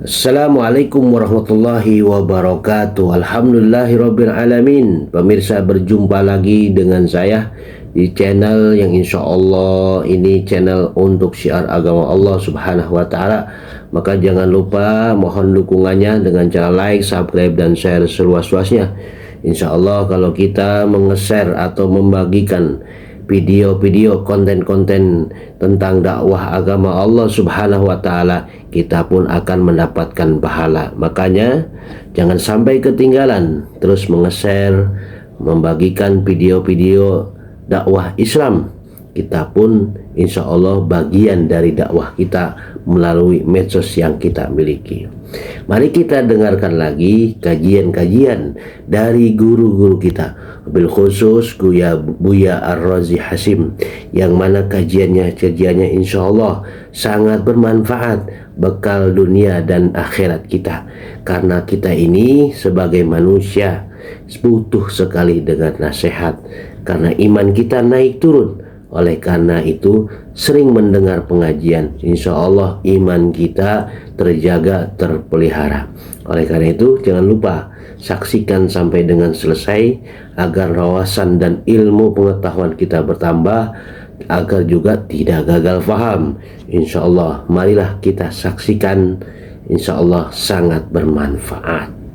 Assalamualaikum warahmatullahi wabarakatuh. Alhamdulillahirabbil alamin. Pemirsa, berjumpa lagi dengan saya di channel yang insya Allah ini channel untuk syiar agama Allah subhanahu wa ta'ala. Maka jangan lupa mohon dukungannya dengan cara like, subscribe, dan share seluas-luasnya. Insya Allah kalau kita menge-share atau membagikan video-video konten-konten tentang dakwah agama Allah subhanahu wa ta'ala, kita pun akan mendapatkan pahala. Makanya jangan sampai ketinggalan, terus menge-share, membagikan video-video dakwah Islam. Kita pun insya Allah bagian dari dakwah kita melalui medsos yang kita miliki. Mari kita dengarkan lagi kajian-kajian dari guru-guru kita, bil khusus Buya Ar-Razi Hasim, yang mana kajiannya insya Allah sangat bermanfaat, bekal dunia dan akhirat kita. Karena kita ini sebagai manusia butuh sekali dengan nasihat, karena iman kita naik turun. Oleh karena itu sering mendengar pengajian, insya Allah iman kita terjaga, terpelihara. Oleh karena itu jangan lupa saksikan sampai dengan selesai agar wawasan dan ilmu pengetahuan kita bertambah, agar juga tidak gagal paham. Insya Allah marilah kita saksikan, insya Allah sangat bermanfaat.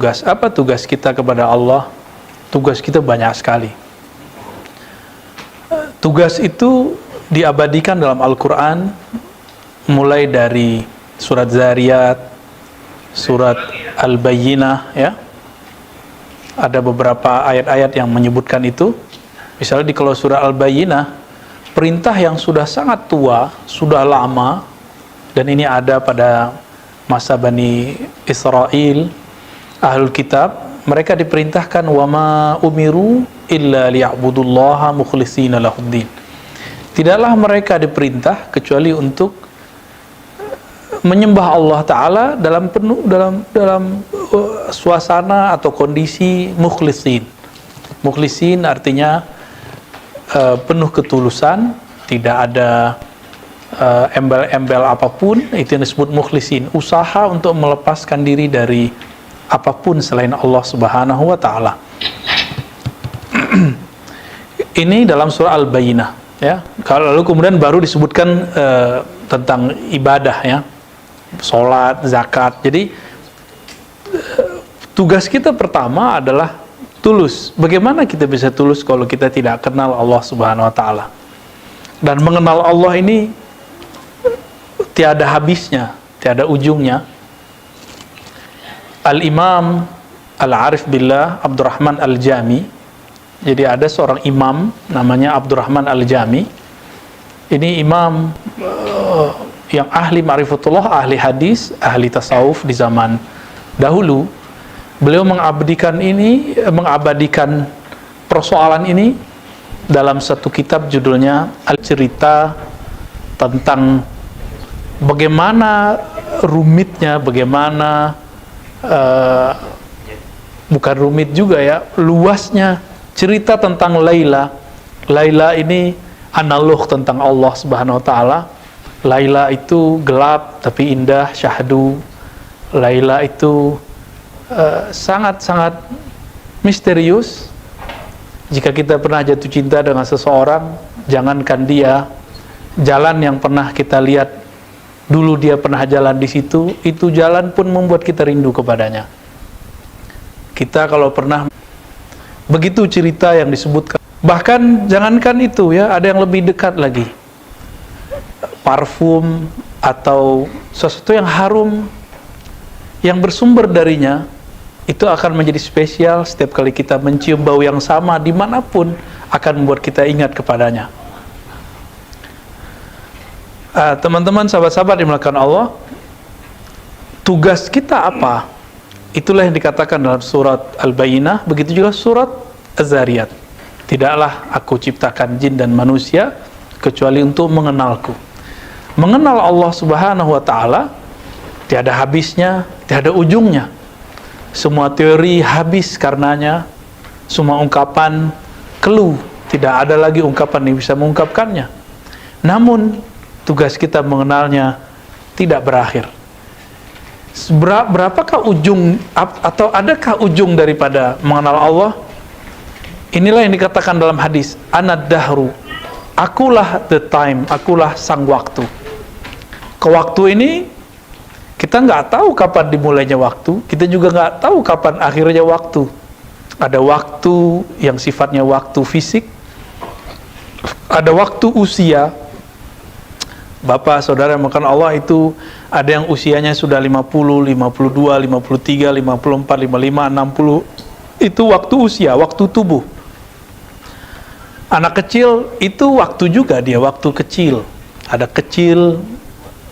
Apa tugas kita kepada Allah? Tugas kita banyak sekali. Tugas itu diabadikan dalam Al-Quran, mulai dari surat Zariyat, surat Al-Bayyinah, ya. Ada beberapa ayat-ayat yang menyebutkan itu. Misalnya di kalau surah Al-Bayyinah, perintah yang sudah sangat tua, sudah lama, dan ini ada pada masa Bani Israel, Ahlul Kitab, mereka diperintahkan wama umiru illa liya'budullaha mukhlishina lahuddin. Tidaklah mereka diperintah kecuali untuk menyembah Allah Ta'ala dalam suasana atau kondisi mukhlisin. Mukhlisin artinya penuh ketulusan, tidak ada embel-embel apapun. Itu yang disebut mukhlisin, usaha untuk melepaskan diri dari apapun selain Allah subhanahu wa ta'ala. Ini dalam surah Al-Bayyinah, ya. Kalau lalu kemudian baru disebutkan tentang ibadah, ya, sholat, zakat. Jadi tugas kita pertama adalah tulus. Bagaimana kita bisa tulus kalau kita tidak kenal Allah subhanahu wa ta'ala? Dan mengenal Allah ini tiada habisnya, tiada ujungnya. Al-Imam Al-Arif Billah Abdurrahman Al-Jami, jadi ada seorang imam namanya Abdurrahman Al-Jami. Ini imam yang ahli ma'rifatullah, ahli hadis, ahli tasawuf di zaman dahulu. Beliau mengabadikan persoalan ini dalam satu kitab judulnya Al-Cerita, tentang bagaimana rumitnya, bagaimana bukan rumit juga, ya, luasnya cerita tentang Laila. Laila ini analog tentang Allah subhanahu wa ta'ala. Laila itu gelap tapi indah, syahdu. Laila itu sangat-sangat misterius. Jika kita pernah jatuh cinta dengan seseorang, jangankan dia, jalan yang pernah kita lihat dulu dia pernah jalan di situ, itu jalan pun membuat kita rindu kepadanya. Kita kalau pernah, begitu cerita yang disebutkan. Bahkan jangankan itu, ya, ada yang lebih dekat lagi. Parfum atau sesuatu yang harum, yang bersumber darinya, itu akan menjadi spesial. Setiap kali kita mencium bau yang sama dimanapun, akan membuat kita ingat kepadanya. Teman-teman, sahabat-sahabat dimuliakan Allah, tugas kita apa? Itulah yang dikatakan dalam surat Al-Bayyinah, begitu juga surat Az-Zariyat. Tidaklah aku ciptakan jin dan manusia kecuali untuk mengenalku. Mengenal Allah Subhanahu wa taala tiada habisnya, tiada ujungnya. Semua teori habis karenanya, semua ungkapan keluh, tidak ada lagi ungkapan yang bisa mengungkapkannya. Namun tugas kita mengenalnya tidak berakhir. Berapakah ujung atau adakah ujung daripada mengenal Allah? Inilah yang dikatakan dalam hadis, Anad dahru, akulah the time, akulah sang waktu. Ke waktu ini kita nggak tahu kapan dimulainya waktu, kita juga nggak tahu kapan akhirnya waktu. Ada waktu yang sifatnya waktu fisik, ada waktu usia. Bapak, saudara yang makan Allah itu ada yang usianya sudah 50, 52, 53, 54, 55, 60. Itu waktu usia, waktu tubuh. Anak kecil itu waktu juga dia, waktu kecil. Ada kecil,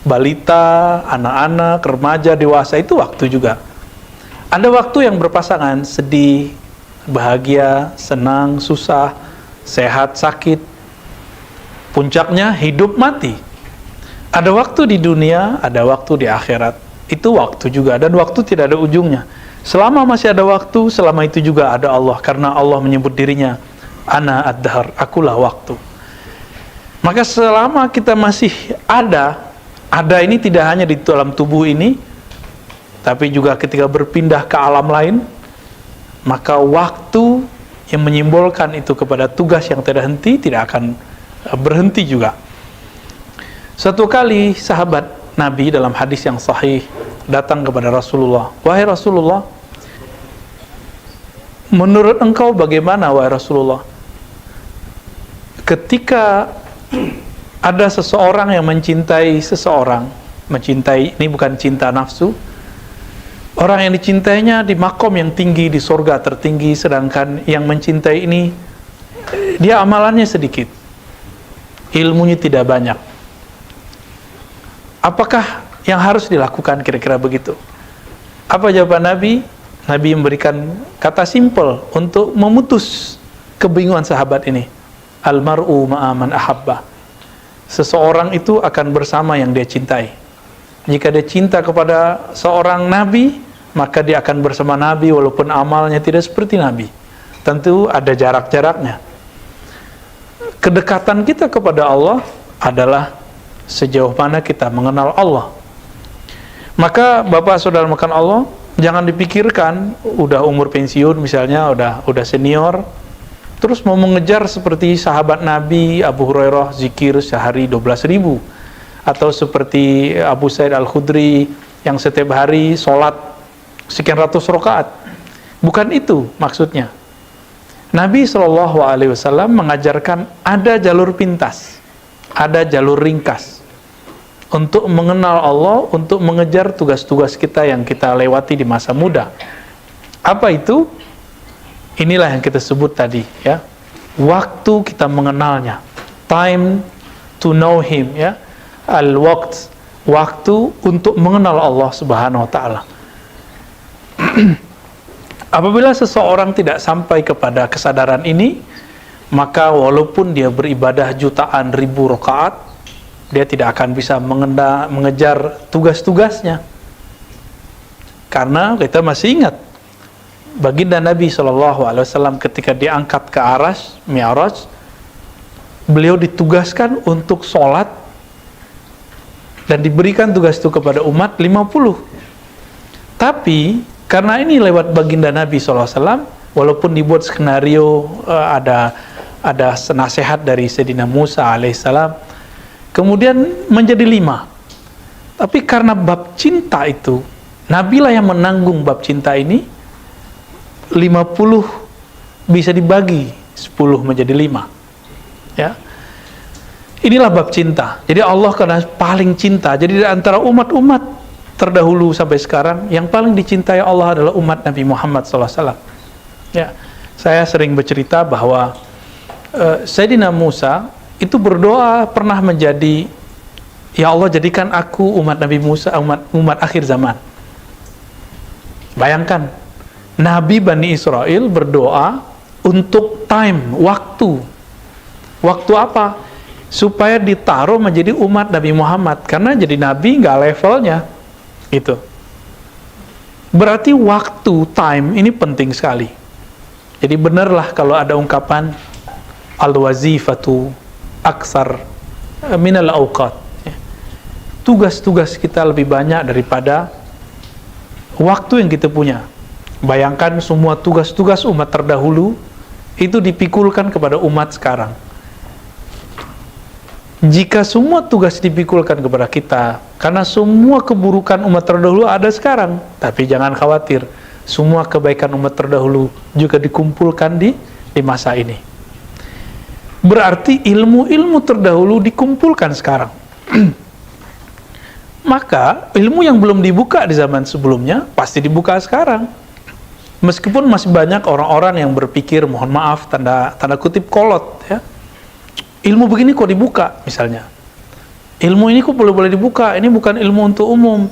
balita, anak-anak, remaja, dewasa, itu waktu juga. Ada waktu yang berpasangan, sedih, bahagia, senang, susah, sehat, sakit. Puncaknya hidup mati. Ada waktu di dunia, ada waktu di akhirat. Itu waktu juga, dan waktu tidak ada ujungnya. Selama masih ada waktu, selama itu juga ada Allah, karena Allah menyebut dirinya Ana ad-dahr, akulah waktu. Maka selama kita masih ada ini tidak hanya di dalam tubuh ini, tapi juga ketika berpindah ke alam lain, maka waktu yang menyimbolkan itu kepada tugas yang tidak henti tidak akan berhenti juga. Suatu kali sahabat Nabi dalam hadis yang sahih datang kepada Rasulullah, "Wahai Rasulullah, menurut engkau bagaimana wahai Rasulullah, ketika ada seseorang yang mencintai seseorang, mencintai ini bukan cinta nafsu, orang yang dicintainya di makom yang tinggi, di surga tertinggi, sedangkan yang mencintai ini dia amalannya sedikit, ilmunya tidak banyak. Apakah yang harus dilakukan?" Kira-kira begitu. Apa jawaban Nabi? Nabi memberikan kata simpel untuk memutus kebingungan sahabat ini. Almar'u ma'aman ahabba. Seseorang itu akan bersama yang dia cintai. Jika dia cinta kepada seorang Nabi, maka dia akan bersama Nabi walaupun amalnya tidak seperti Nabi. Tentu ada jarak-jaraknya. Kedekatan kita kepada Allah adalah sejauh mana kita mengenal Allah. Maka Bapak Saudara makan Allah, jangan dipikirkan udah umur pensiun misalnya, udah senior, terus mau mengejar seperti sahabat Nabi Abu Hurairah zikir sehari 12.000, atau seperti Abu Sa'id Al-Khudri yang setiap hari sholat sekian ratus rakaat. Bukan itu maksudnya. Nabi SAW mengajarkan ada jalur pintas, ada jalur ringkas untuk mengenal Allah, untuk mengejar tugas-tugas kita yang kita lewati di masa muda. Apa itu? Inilah yang kita sebut tadi, ya. Waktu kita mengenalnya. Time to know him, ya. Al-waqt, waktu untuk mengenal Allah Subhanahu wa taala. Apabila seseorang tidak sampai kepada kesadaran ini, maka walaupun dia beribadah jutaan ribu rakaat, dia tidak akan bisa mengejar tugas-tugasnya. Karena kita masih ingat baginda Nabi SAW ketika diangkat ke Arasy, Mi'raj, beliau ditugaskan untuk sholat dan diberikan tugas itu kepada umat 50. Tapi karena ini lewat baginda Nabi SAW, walaupun dibuat skenario, ada nasihat dari Sayyidina Musa alaihissalam, kemudian menjadi 5. Tapi karena bab cinta itu, Nabi lah yang menanggung bab cinta ini. 50 bisa dibagi 10 menjadi 5, ya. Inilah bab cinta. Jadi Allah karena paling cinta, jadi di antara umat-umat terdahulu sampai sekarang, yang paling dicintai Allah adalah umat Nabi Muhammad SAW. Ya, saya sering bercerita bahwa Sayyidina Musa itu berdoa pernah menjadi, ya Allah jadikan aku umat Nabi Musa, umat akhir zaman. Bayangkan, Nabi Bani Israel berdoa untuk time, waktu. Waktu apa? supaya ditaruh menjadi umat Nabi Muhammad, karena jadi nabi nggak levelnya gitu. Berarti waktu, time ini penting sekali. Jadi benarlah kalau ada ungkapan al-wazifatu aksar minal awqat, tugas-tugas kita lebih banyak daripada waktu yang kita punya. Bayangkan semua tugas-tugas umat terdahulu itu dipikulkan kepada umat sekarang. Jika semua tugas dipikulkan kepada kita, karena semua keburukan umat terdahulu ada sekarang, tapi jangan khawatir, semua kebaikan umat terdahulu juga dikumpulkan di masa ini. Berarti ilmu-ilmu terdahulu dikumpulkan sekarang. Maka ilmu yang belum dibuka di zaman sebelumnya pasti dibuka sekarang. Meskipun masih banyak orang-orang yang berpikir, mohon maaf, tanda kutip kolot, ya. Ilmu begini kok dibuka, misalnya. Ilmu ini kok boleh dibuka, ini bukan ilmu untuk umum.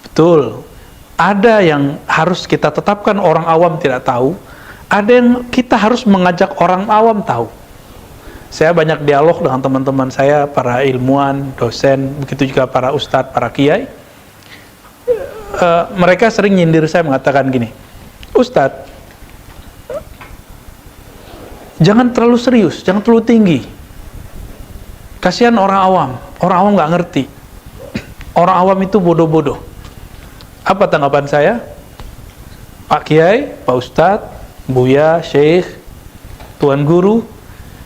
Betul. Ada yang harus kita tetapkan orang awam tidak tahu, ada yang kita harus mengajak orang awam tahu. Saya banyak dialog dengan teman-teman saya, para ilmuwan, dosen, begitu juga para ustadz, para kiai. Mereka sering nyindir saya, mengatakan gini, Ustadz, jangan terlalu serius, jangan terlalu tinggi. Kasihan orang awam nggak ngerti. Orang awam itu bodoh-bodoh. Apa tanggapan saya? Pak Kiai, Pak Ustadz, Buya, Syekh, Tuan Guru,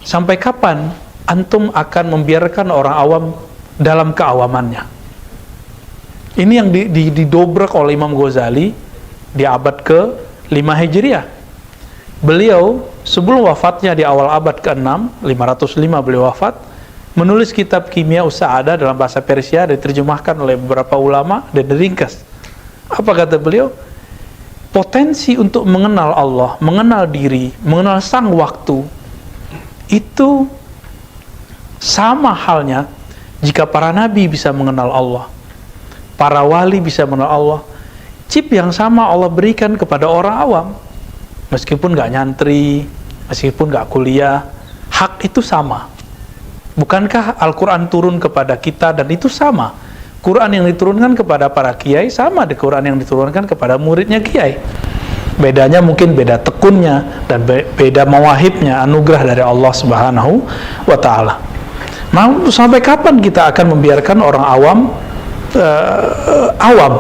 sampai kapan antum akan membiarkan orang awam dalam keawamannya? Ini yang didobrak oleh Imam Ghazali di abad ke-5 Hijriah. Beliau sebelum wafatnya di awal abad ke-6, 505 beliau wafat, menulis kitab Kimia Us-Sa'adah dalam bahasa Persia, diterjemahkan oleh beberapa ulama dan diringkas. Apa kata beliau? Potensi untuk mengenal Allah, mengenal diri, mengenal sang waktu, itu sama halnya jika para nabi bisa mengenal Allah, para wali bisa mengenal Allah. Chip yang sama Allah berikan kepada orang awam, meskipun gak nyantri, meskipun gak kuliah, hak itu sama. Bukankah Al-Quran turun kepada kita dan itu sama? Quran yang diturunkan kepada para kiai sama dengan Quran yang diturunkan kepada muridnya kiai. Bedanya mungkin beda tekunnya dan beda mawahibnya, anugerah dari Allah Subhanahu wa Ta'ala. Mau sampai kapan kita akan membiarkan orang awam awam?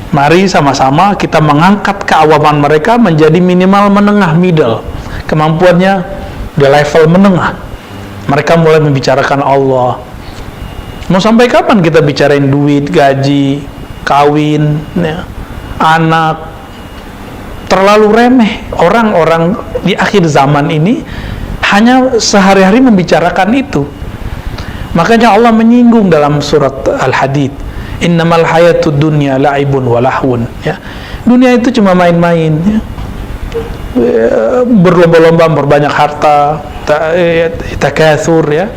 Mari sama-sama kita mengangkat keawaman mereka menjadi minimal menengah, middle. Kemampuannya di level menengah. Mereka mulai membicarakan Allah. Mau sampai kapan kita bicarain duit, gaji, kawin, ya, anak? Terlalu remeh. Orang-orang di akhir zaman ini hanya sehari-hari membicarakan itu. Makanya Allah menyinggung dalam surat Al-Hadid, innamal hayatud dunya la'ibun wa lahwun, ya. Dunia itu cuma main-main, ya. Berlomba-lomba berbanyak harta, takatsur, ya,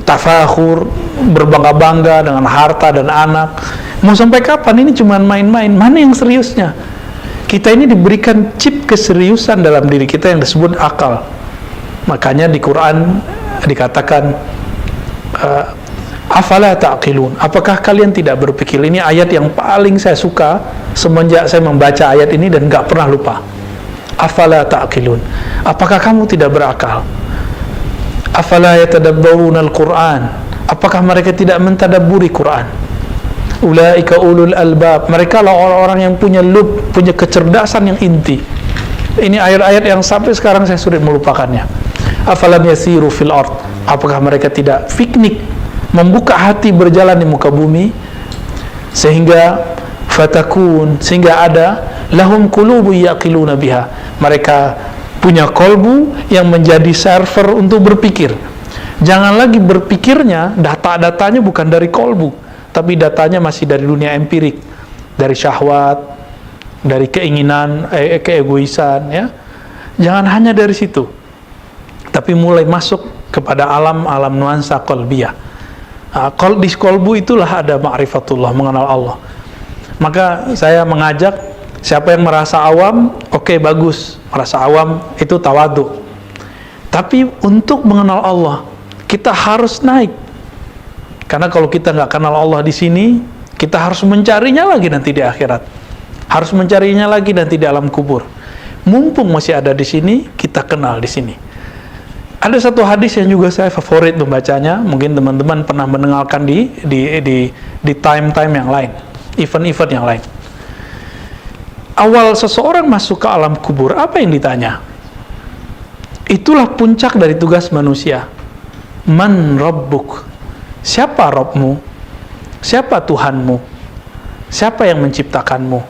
tafakhur, berbangga-bangga dengan harta dan anak. Mau sampai kapan ini cuma main-main? Mana yang seriusnya? Kita ini diberikan chip keseriusan dalam diri kita yang disebut akal. Makanya di Quran dikatakan afala ta'qilun, apakah kalian tidak berpikir? Ini ayat yang paling saya suka semenjak saya membaca ayat ini dan gak pernah lupa. Afala ta'qilun, apakah kamu tidak berakal? Afala yatadabbaruna al-Quran, apakah mereka tidak mentadabburi Quran? Ulaika ulul albab, mereka lah orang-orang yang punya lub, punya kecerdasan yang inti. Ini ayat-ayat yang sampai sekarang saya sulit melupakannya. Afalam yasiru fil ard, apakah mereka tidak piknik, membuka hati berjalan di muka bumi, sehingga fatakun, sehingga ada lahum qulubu yaqiluna biha, mereka punya kolbu yang menjadi server untuk berpikir. Jangan lagi berpikirnya, data-datanya bukan dari kolbu, tapi datanya masih dari dunia empirik, dari syahwat, dari keinginan, keegoisan, ya. Jangan hanya dari situ, tapi mulai masuk kepada alam-alam nuansa qalbiyah. Di kolbu itulah ada ma'rifatullah, mengenal Allah. Maka saya mengajak siapa yang merasa awam, oke, bagus, merasa awam itu tawadhu. Tapi untuk mengenal Allah, kita harus naik. Karena kalau kita nggak kenal Allah di sini, kita harus mencarinya lagi nanti di akhirat. Harus mencarinya lagi nanti di alam kubur. Mumpung masih ada di sini, kita kenal di sini. Ada satu hadis yang juga saya favorit membacanya. Mungkin teman-teman pernah mendengarkan di time-time yang lain, event-event yang lain. Awal seseorang masuk ke alam kubur, apa yang ditanya? Itulah puncak dari tugas manusia. Man rabbuk? Siapa Rabbmu? Siapa Tuhanmu? Siapa yang menciptakanmu?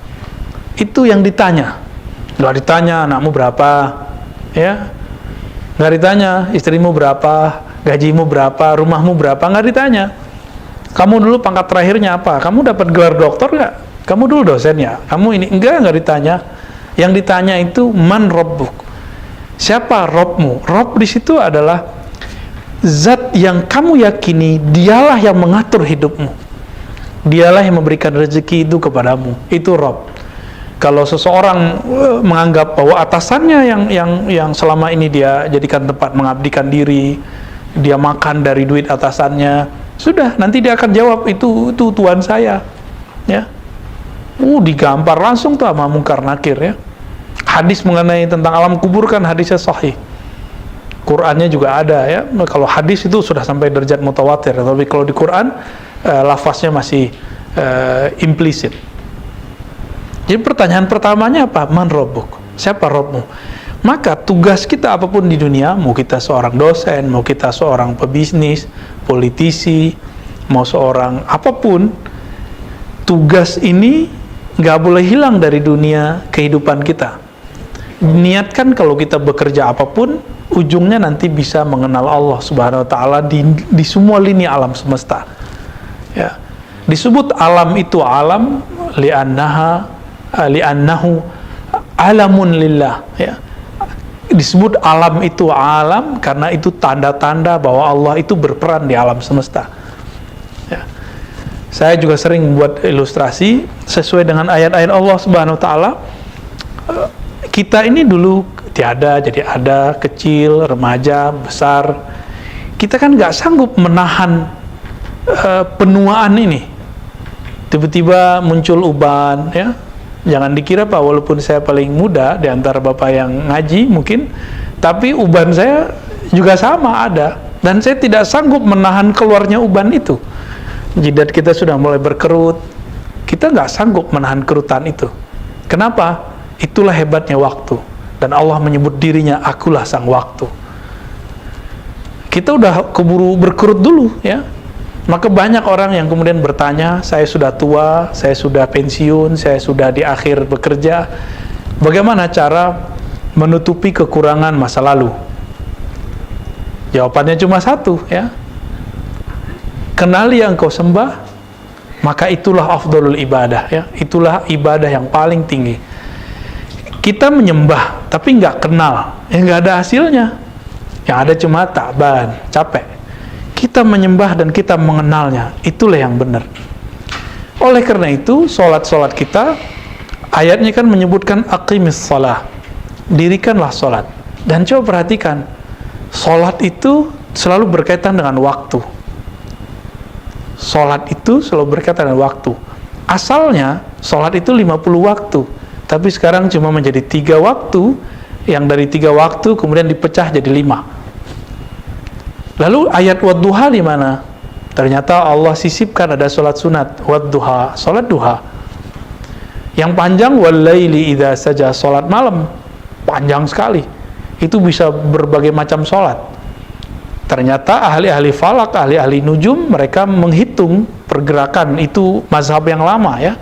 Itu yang ditanya. Nggak ditanya anakmu berapa, ya? Nggak ditanya istrimu berapa, gajimu berapa, rumahmu berapa, nggak ditanya. Kamu dulu pangkat terakhirnya apa? Kamu dapat gelar doktor nggak? Kamu dulu dosen ya? Kamu ini nggak ditanya. Yang ditanya itu man rabbuk? Siapa Rabbmu? Rabb di situ adalah zat yang kamu yakini dialah yang mengatur hidupmu. Dialah yang memberikan rezeki itu kepadamu. Itu Rabb. Kalau seseorang menganggap bahwa atasannya yang selama ini dia jadikan tempat mengabdikan diri, dia makan dari duit atasannya, sudah nanti dia akan jawab itu Tuhan saya, ya. Digampar langsung tuh sama Mungkar Nakir, ya. Hadis mengenai tentang alam kubur kan hadisnya sahih. Qurannya juga ada, ya. Kalau hadis itu sudah sampai derajat mutawatir, tapi kalau di Quran lafaznya masih implisit. Jadi pertanyaan pertamanya apa? Man rabbuk? Siapa Rabbmu? Maka tugas kita apapun di dunia, mau kita seorang dosen, mau kita seorang pebisnis, politisi, mau seorang apapun, tugas ini nggak boleh hilang dari dunia kehidupan kita. Niatkan kalau kita bekerja apapun, ujungnya nanti bisa mengenal Allah Subhanahu Wa Taala di semua lini alam semesta. Ya. Disebut alam itu alam li'annahu alamun lillah, ya. Disebut alam itu alam karena itu tanda-tanda bahwa Allah itu berperan di alam semesta, ya. Saya juga sering membuat ilustrasi sesuai dengan ayat-ayat Allah Subhanahu Wa Taala. Kita ini dulu tiada jadi ada, kecil, remaja, besar. Kita kan nggak sanggup menahan penuaan ini. Tiba-tiba muncul uban, ya. Jangan dikira Pak, walaupun saya paling muda di antara Bapak yang ngaji mungkin, tapi uban saya juga sama ada, dan saya tidak sanggup menahan keluarnya uban itu. Jidat kita sudah mulai berkerut, kita nggak sanggup menahan kerutan itu. Kenapa? Itulah hebatnya waktu, dan Allah menyebut dirinya, akulah sang waktu. Kita udah keburu berkerut dulu, ya. Maka banyak orang yang kemudian bertanya, saya sudah tua, saya sudah pensiun, saya sudah di akhir bekerja, bagaimana cara menutupi kekurangan masa lalu? Jawabannya cuma satu, ya. Kenali yang kau sembah, maka itulah afdalul ibadah, ya. Itulah ibadah yang paling tinggi. Kita menyembah, tapi nggak kenal, ya nggak ada hasilnya. Yang ada cuma taban, capek. Kita menyembah dan kita mengenalnya, itulah yang benar. Oleh karena itu, solat kita, ayatnya kan menyebutkan aqimis shalah, dirikanlah solat. Dan coba perhatikan, solat itu selalu berkaitan dengan waktu. Solat itu selalu berkaitan dengan waktu. Asalnya, solat itu 50 waktu, tapi sekarang cuma menjadi 3 waktu, yang dari 3 waktu kemudian dipecah jadi 5. Lalu ayat wadduha di mana? Ternyata Allah sisipkan ada sholat sunat, wadduha, sholat duha. Yang panjang walaili idza saja, sholat malam, panjang sekali. Itu bisa berbagai macam sholat. Ternyata ahli-ahli falak, ahli-ahli nujum, mereka menghitung pergerakan, itu mazhab yang lama, ya.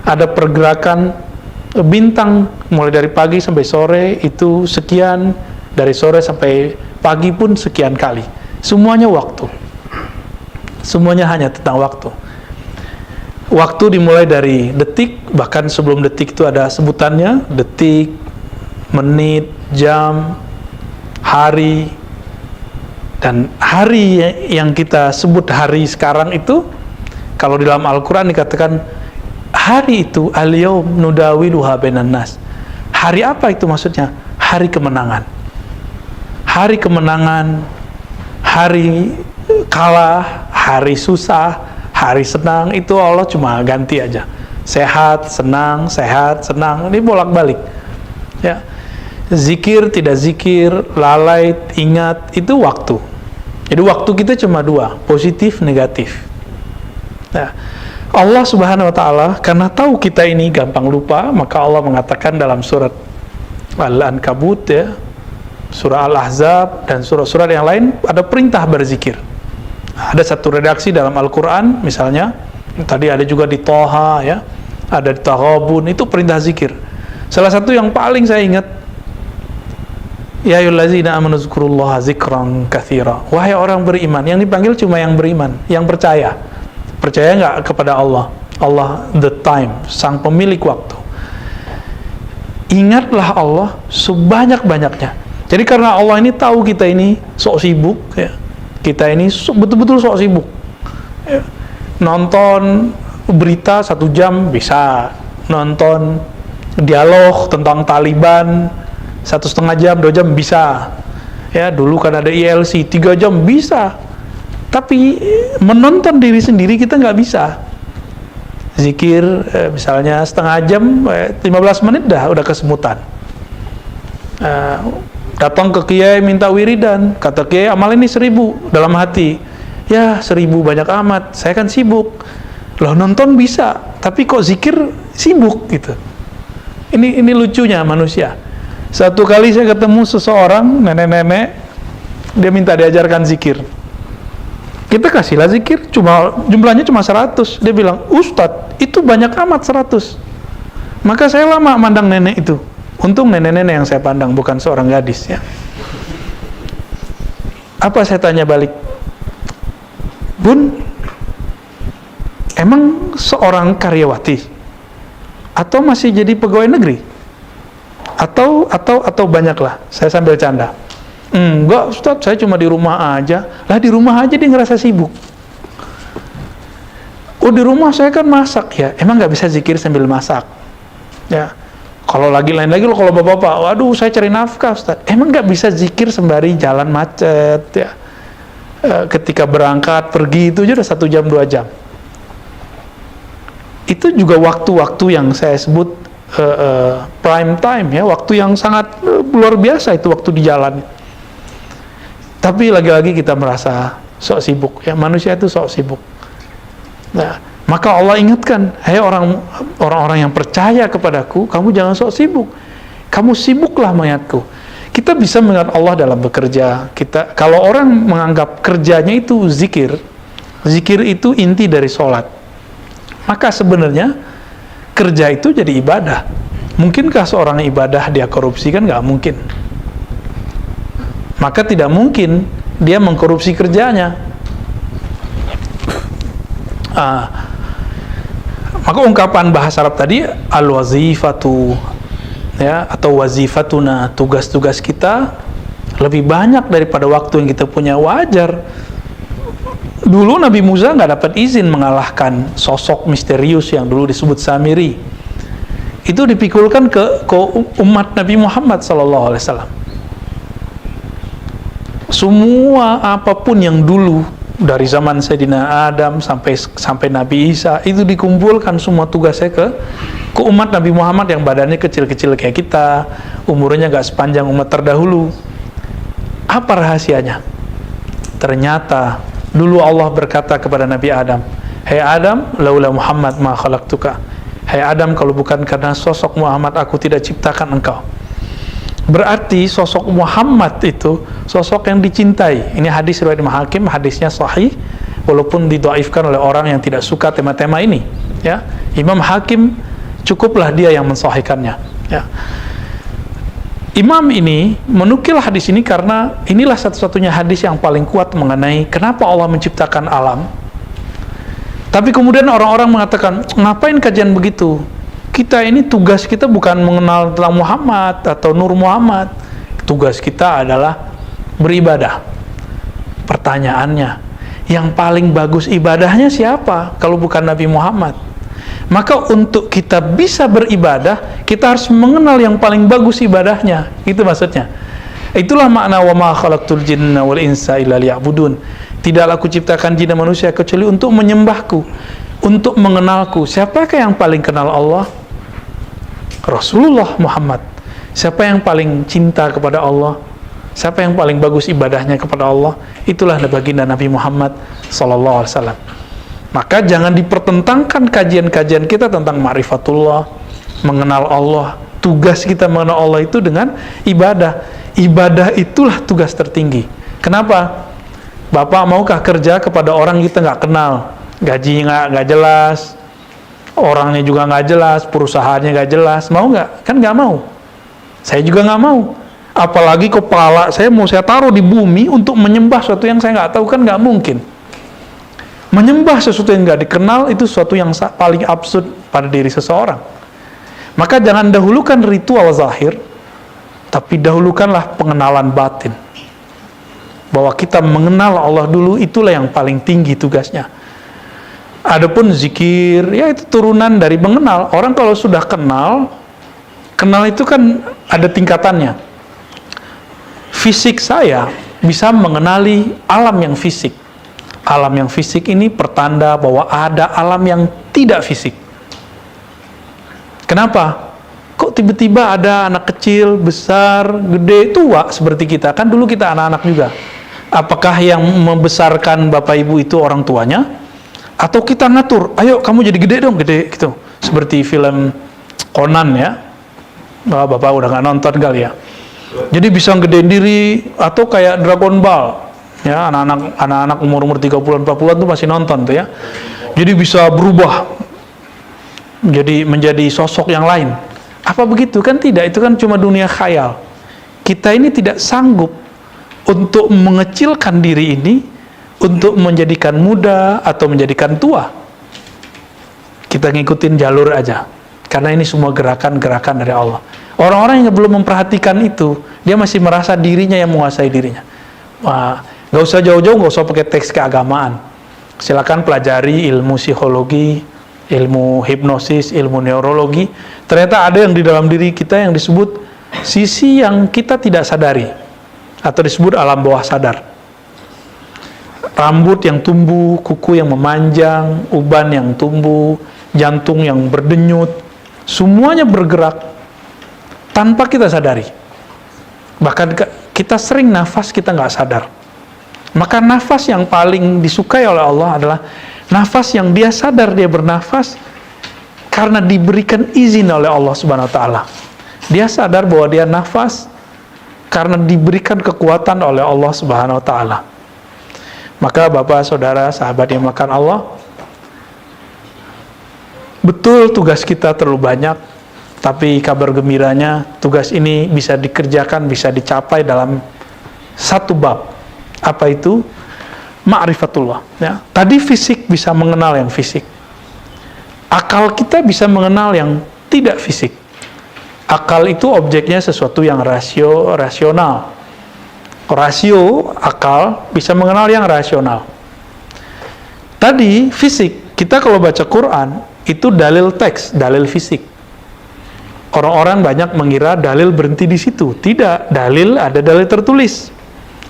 Ada pergerakan bintang mulai dari pagi sampai sore itu sekian, dari sore sampai pagi pun sekian kali. Semuanya waktu. Semuanya hanya tentang waktu. Waktu dimulai dari detik, bahkan sebelum detik itu ada sebutannya, detik, menit, jam, hari. Dan hari yang kita sebut hari sekarang itu, kalau di dalam Al-Quran dikatakan, hari itu al-yaum nudawiluha bainan nas. Hari apa itu maksudnya? Hari kemenangan. Hari kemenangan, hari kalah, hari susah, hari senang, itu Allah cuma ganti aja. Sehat, senang, ini bolak-balik. Ya. Zikir, tidak zikir, lalai, ingat, itu waktu. Jadi waktu kita cuma dua, positif, negatif. Nah, Allah Subhanahu wa Ta'ala karena tahu kita ini gampang lupa, maka Allah mengatakan dalam surat Al-Ankabut, ya, surah Al-Ahzab, dan surah-surah yang lain ada perintah berzikir. Ada satu redaksi dalam Al-Quran, misalnya tadi ada juga di Toha, ya, ada di Taghabun, itu perintah zikir. Salah satu yang paling saya ingat, ya ayyuhallazina amanu dzkurullaha dzikran katsira. Wahai orang beriman, yang dipanggil cuma yang beriman, yang percaya. Percaya nggak kepada Allah? Allah the time, sang pemilik waktu. Ingatlah Allah sebanyak-banyaknya. Jadi karena Allah ini tahu kita ini sok sibuk, ya, kita ini betul-betul sok sibuk, ya. Nonton berita 1 jam bisa, nonton dialog tentang Taliban 1,5 jam, 2 jam bisa. Ya, dulu kan ada ILC 3 jam bisa. Tapi menonton diri sendiri kita nggak bisa. Zikir misalnya 1/2 jam, 15 menit udah kesemutan. Datang ke kiai minta wiridan, kata kiai amal ini 1000, dalam hati, ya 1000 banyak amat, saya kan sibuk. Loh, nonton bisa, tapi kok zikir sibuk gitu. Ini lucunya manusia. Satu kali saya ketemu seseorang, nenek-nenek, dia minta diajarkan zikir. Kita kasihlah zikir, jumlahnya cuma 100. Dia bilang, Ustadz, itu banyak amat 100. Maka saya lama mandang nenek itu. Untung nenek-nenek yang saya pandang, bukan seorang gadis, ya. Apa saya tanya balik? Bun, emang seorang karyawati? Atau masih jadi pegawai negeri? Atau banyaklah? Saya sambil canda. Enggak Ustaz, saya cuma di rumah aja. Lah di rumah aja dia ngerasa sibuk. Oh, di rumah saya kan masak, ya. Emang nggak bisa zikir sambil masak? Ya. Kalau lagi lain lagi, kalau bapak-bapak, waduh saya cari nafkah Ustaz. Emang nggak bisa zikir sembari jalan macet, ya. Ketika berangkat, pergi, itu aja udah 1 jam, 2 jam. Itu juga waktu-waktu yang saya sebut prime time, ya. Waktu yang sangat luar biasa itu waktu di jalan. Tapi lagi-lagi kita merasa sok sibuk, ya, manusia itu sok sibuk. Nah, maka Allah ingatkan, hai orang-orang yang percaya kepadaku, kamu jangan sok sibuk. Kamu sibuklah mengingatku. Kita bisa mengingat Allah dalam bekerja. Kalau orang menganggap kerjanya itu zikir, zikir itu inti dari sholat. Maka sebenarnya kerja itu jadi ibadah. Mungkinkah seorang ibadah dia korupsi? Kan nggak mungkin. Maka tidak mungkin dia mengkorupsi kerjanya. Maka ungkapan bahasa Arab tadi al-wazifatu, ya, atau wazifatuna, tugas-tugas kita lebih banyak daripada waktu yang kita punya. Wajar. Dulu Nabi Musa nggak dapat izin mengalahkan sosok misterius yang dulu disebut Samiri. Itu dipikulkan ke umat Nabi Muhammad SAW. Semua apapun yang dulu dari zaman Sayyidina Adam sampai Nabi Isa itu dikumpulkan semua tugasnya ke umat Nabi Muhammad yang badannya kecil-kecil kayak kita, umurnya nggak sepanjang umat terdahulu. Apa rahasianya? Ternyata dulu Allah berkata kepada Nabi Adam, "Hai Adam, laula Muhammad ma khalaqtuka." Hai Adam, kalau bukan karena sosok Muhammad aku tidak ciptakan engkau. Berarti sosok Muhammad itu sosok yang dicintai. Ini hadis riwayat Imam Hakim, hadisnya sahih walaupun didhaifkan oleh orang yang tidak suka tema-tema ini, ya. Imam Hakim cukuplah dia yang mensahihkannya, ya. Imam ini menukil hadis ini karena inilah satu-satunya hadis yang paling kuat mengenai kenapa Allah menciptakan alam. Tapi kemudian orang-orang mengatakan, ngapain kajian begitu? Kita ini tugas kita bukan mengenal tentang Muhammad atau Nur Muhammad. Tugas kita adalah beribadah. Pertanyaannya, yang paling bagus ibadahnya siapa kalau bukan Nabi Muhammad? Maka untuk kita bisa beribadah, kita harus mengenal yang paling bagus ibadahnya. Itu maksudnya. Itulah makna wa ma khalaqtul jinna wal insa illa liya'budun. Tidaklah aku ciptakan jin dan manusia kecuali untuk menyembahku, untuk mengenalku. Siapakah yang paling kenal Allah? Rasulullah Muhammad. Siapa yang paling cinta kepada Allah? Siapa yang paling bagus ibadahnya kepada Allah? Itulah baginda Nabi Muhammad sallallahu alaihi wasallam. Maka jangan dipertentangkan kajian-kajian kita tentang ma'rifatullah, mengenal Allah. Tugas kita mengenal Allah itu dengan ibadah. Ibadah itulah tugas tertinggi. Kenapa? Bapak maukah kerja kepada orang kita nggak kenal, gajinya nggak jelas, orangnya juga nggak jelas, perusahaannya nggak jelas, mau nggak? Kan nggak mau. Saya juga nggak mau. Apalagi kepala saya mau saya taruh di bumi untuk menyembah sesuatu yang saya nggak tahu, kan nggak mungkin. Menyembah sesuatu yang nggak dikenal itu sesuatu yang paling absurd pada diri seseorang. Maka jangan dahulukan ritual zahir, tapi dahulukanlah pengenalan batin. Bahwa kita mengenal Allah dulu, itulah yang paling tinggi tugasnya. Adapun zikir, ya itu turunan dari mengenal. Orang kalau sudah kenal itu kan ada tingkatannya. Fisik saya bisa mengenali alam yang fisik. Alam yang fisik ini pertanda bahwa ada alam yang tidak fisik. Kenapa? Kok tiba-tiba ada anak kecil, besar, gede, tua seperti kita? Kan dulu kita anak-anak juga. Apakah yang membesarkan bapak ibu itu orang tuanya? Atau kita ngatur, ayo kamu jadi gede dong, gede gitu. Seperti film Conan ya. Bapak udah nggak nonton kali ya. Jadi bisa gedein diri, atau kayak Dragon Ball. Ya, anak-anak umur 30-an 40-an tuh masih nonton tuh ya. Jadi bisa berubah menjadi sosok yang lain. Apa begitu? Kan tidak, itu kan cuma dunia khayal. Kita ini tidak sanggup untuk mengecilkan diri ini untuk menjadikan muda atau menjadikan tua. Kita ngikutin jalur aja. Karena ini semua gerakan-gerakan dari Allah. Orang-orang yang belum memperhatikan itu, dia masih merasa dirinya yang menguasai dirinya. Wah, nggak usah jauh-jauh, nggak usah pakai teks keagamaan. Silakan pelajari ilmu psikologi, ilmu hipnosis, ilmu neurologi. Ternyata ada yang di dalam diri kita yang disebut sisi yang kita tidak sadari, atau disebut alam bawah sadar. Rambut yang tumbuh, kuku yang memanjang, uban yang tumbuh, jantung yang berdenyut, semuanya bergerak tanpa kita sadari. Bahkan kita sering nafas kita nggak sadar. Maka nafas yang paling disukai oleh Allah adalah nafas yang dia sadar dia bernafas karena diberikan izin oleh Allah Subhanahu wa taala. Dia sadar bahwa dia nafas karena diberikan kekuatan oleh Allah Subhanahu wa taala. Maka Bapak, Saudara, sahabat yang makan Allah, betul tugas kita terlalu banyak, tapi kabar gembiranya tugas ini bisa dikerjakan, bisa dicapai dalam satu bab. Apa itu? Ma'rifatullah ya. Tadi fisik bisa mengenal yang fisik. Akal kita bisa mengenal yang tidak fisik. Akal itu objeknya sesuatu yang rasional. Rasio, akal, bisa mengenal yang rasional. Tadi fisik, kita kalau baca Quran itu dalil teks, dalil fisik. Orang-orang banyak mengira dalil berhenti di situ. Tidak, dalil ada dalil tertulis.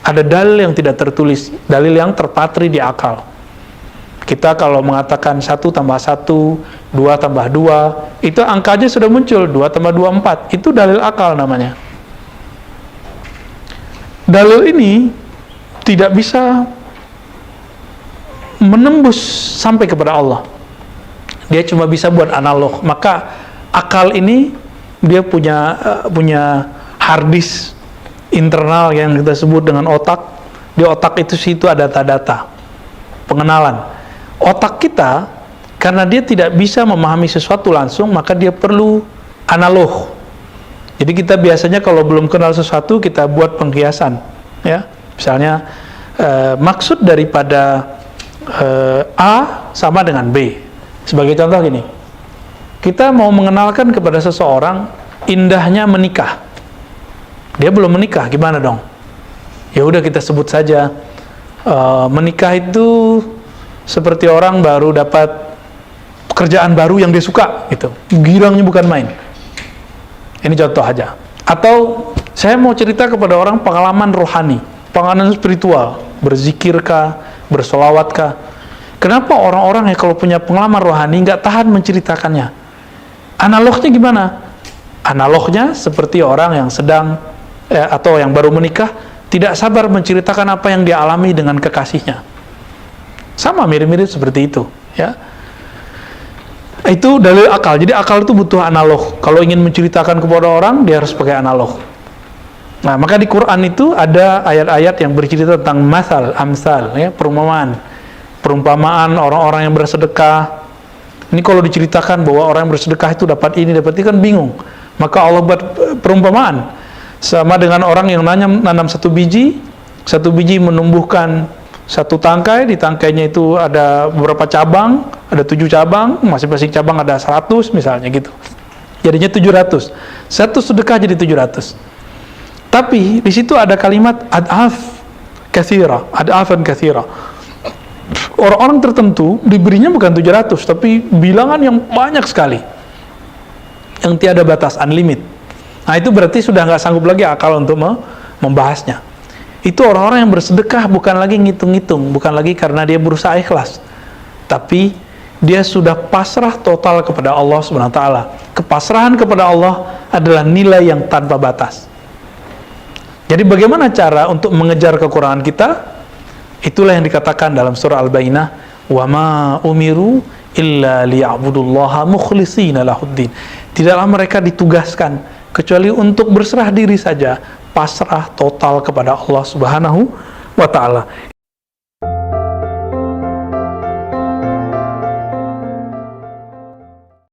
Ada dalil yang tidak tertulis, dalil yang terpatri di akal. Kita kalau mengatakan 1 tambah 1, 2 tambah 2, itu angkanya sudah muncul, 2 tambah 2, 4. Itu dalil akal namanya. Dalil ini tidak bisa menembus sampai kepada Allah. Dia cuma bisa buat analog. Maka akal ini dia punya hard disk internal yang kita sebut dengan otak. Di otak itu situ ada data-data pengenalan. Otak kita karena dia tidak bisa memahami sesuatu langsung, maka dia perlu analog. Jadi kita biasanya kalau belum kenal sesuatu kita buat penghiasan ya. Misalnya maksud daripada A sama dengan B. Sebagai contoh gini, kita mau mengenalkan kepada seseorang indahnya menikah. Dia belum menikah, gimana dong? Ya udah kita sebut saja menikah itu seperti orang baru dapat pekerjaan baru yang dia suka, gitu. Girangnya bukan main. Ini contoh aja. Atau Saya mau cerita kepada orang pengalaman rohani, pengalaman spiritual, berzikirkah, bersolawatkah. Kenapa orang-orang yang kalau punya pengalaman rohani nggak tahan menceritakannya? Analognya gimana? Analognya seperti orang yang sedang atau yang baru menikah tidak sabar menceritakan apa yang dia alami dengan kekasihnya. Sama, mirip-mirip seperti itu, ya. Itu dalil akal. Jadi akal itu butuh analog. Kalau ingin menceritakan kepada orang, dia harus pakai analog. Nah, maka di Quran itu ada ayat-ayat yang bercerita tentang masal, amsal, ya, perumpamaan orang-orang yang bersedekah. Ini kalau diceritakan bahwa orang yang bersedekah itu dapat ini, dapat ini, kan bingung. Maka Allah buat perumpamaan. Sama dengan orang yang nanam satu biji menumbuhkan satu tangkai, di tangkainya itu ada beberapa cabang, ada 7 cabang, masing-masing cabang ada 100 misalnya gitu. Jadinya 700. Satu sedekah jadi 700. Tapi di situ ada kalimat ad'af katsira, ad'afan katsira. Orang-orang tertentu diberinya bukan 700, tapi bilangan yang banyak sekali. Yang tiada batas, unlimited. Nah, itu berarti sudah nggak sanggup lagi akal untuk membahasnya. Itu orang-orang yang bersedekah bukan lagi ngitung-ngitung, bukan lagi karena dia berusaha ikhlas, tapi dia sudah pasrah total kepada Allah Subhanahu wa taala. Kepasrahan kepada Allah adalah nilai yang tanpa batas. Jadi bagaimana cara untuk mengejar kekurangan kita? Itulah yang dikatakan dalam surah Al-Bayyinah, "Wa ma umiru illa liya'budullaha mukhlishina lahuddin." Tidaklah mereka ditugaskan kecuali untuk berserah diri saja, pasrah total kepada Allah Subhanahu wa taala.